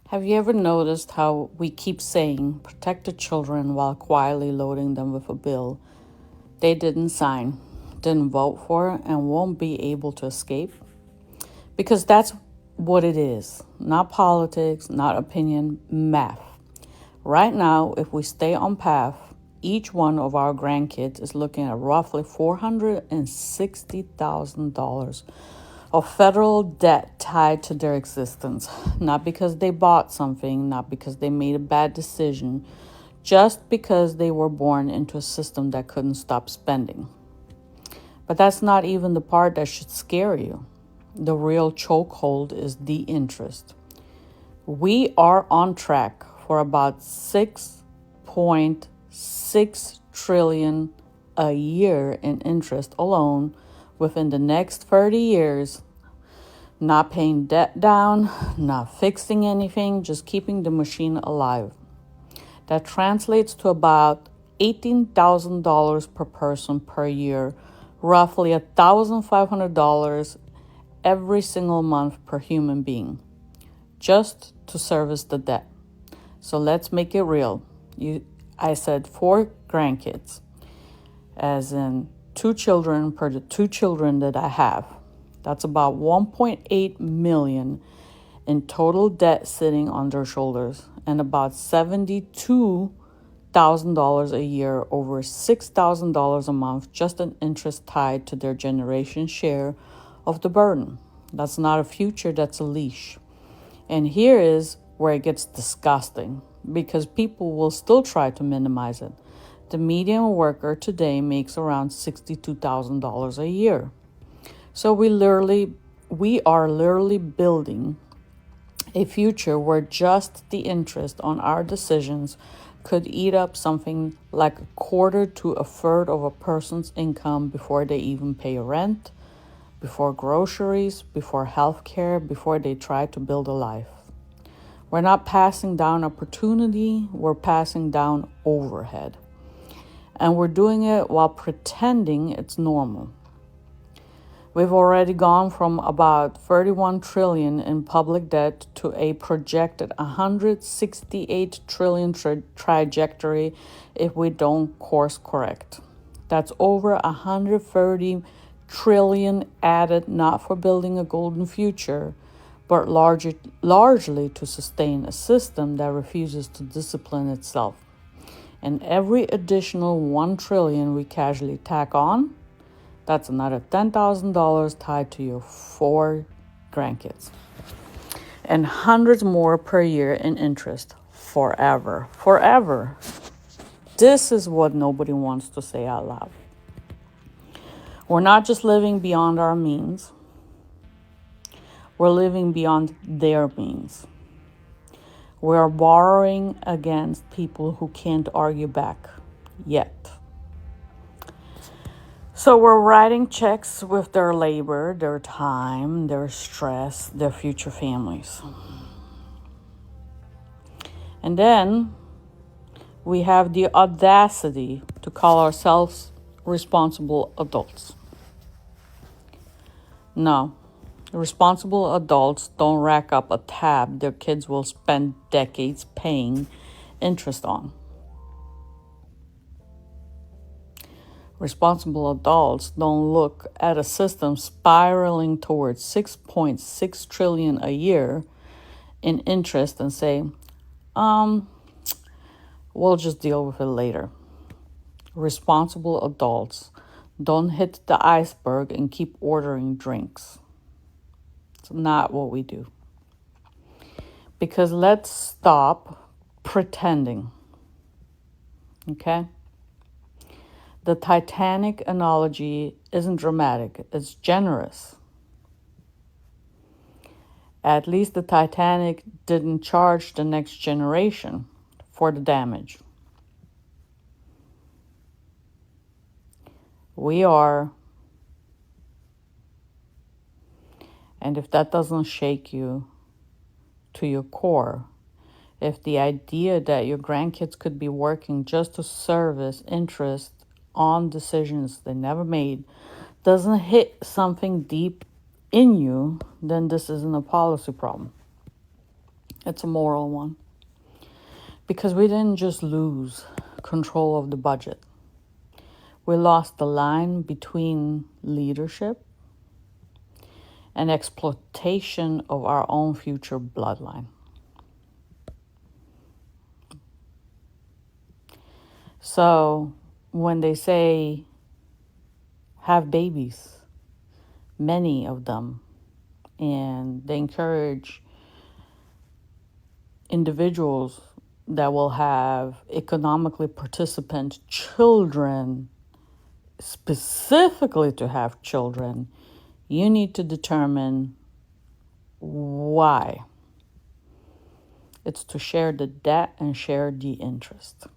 Have you ever noticed how we keep saying protect the children while quietly loading them with a bill they didn't sign, didn't vote for, and won't be able to escape? Because that's what it is. Not politics, not opinion, math. Right now, if we stay on path, each one of our grandkids is looking at roughly $460,000 of federal debt tied to their existence. Not because they bought something, not because they made a bad decision, just because they were born into a system that couldn't stop spending. But that's not even the part that should scare you. The real chokehold is the interest. We are on track for about 6.6 trillion a year in interest alone within the next 30 years, not paying debt down, not fixing anything, just keeping the machine alive. That translates to about $18,000 per person per year, roughly $1,500 every single month per human being, just to service the debt. So let's make it real. I said 4 grandkids, as in 2 children per the 2 children that I have. That's about 1.8 million in total debt sitting on their shoulders, and about $72,000 a year, over $6,000 a month, just in interest tied to their generation share of the burden. That's not a future, that's a leash. And here is where it gets disgusting, because people will still try to minimize it. The median worker today makes around $62,000 a year. So we are literally building a future where just the interest on our decisions could eat up something like a quarter to a third of a person's income before they even pay rent, before groceries, before healthcare, before they try to build a life. We're not passing down opportunity, we're passing down overhead. And we're doing it while pretending it's normal. We've already gone from about 31 trillion in public debt to a projected 168 trillion trajectory if we don't course correct. That's over 130 trillion added, not for building a golden future, but largely to sustain a system that refuses to discipline itself. And every additional 1 trillion we casually tack on, that's another $10,000 tied to your 4 grandkids. And hundreds more per year in interest forever. Forever. This is what nobody wants to say out loud. We're not just living beyond our means. We're living beyond their means. We are borrowing against people who can't argue back yet. So we're writing checks with their labor, their time, their stress, their future families. And then we have the audacity to call ourselves responsible adults. No. Responsible adults don't rack up a tab their kids will spend decades paying interest on. Responsible adults don't look at a system spiraling towards 6.6 trillion a year in interest and say, we'll just deal with it later. Responsible adults don't hit the iceberg and keep ordering drinks. It's not what we do. Because let's stop pretending. Okay? The Titanic analogy isn't dramatic, it's generous. At least the Titanic didn't charge the next generation for the damage. We are. And if that doesn't shake you to your core, if the idea that your grandkids could be working just to service interest on decisions they never made doesn't hit something deep in you, then this isn't a policy problem. It's a moral one. Because we didn't just lose control of the budget. We lost the line between leadership and exploitation of our own future bloodline. So when they say have babies, many of them, and they encourage individuals that will have economically participant children, specifically to have children, you need to determine why. It's to share the debt and share the interest.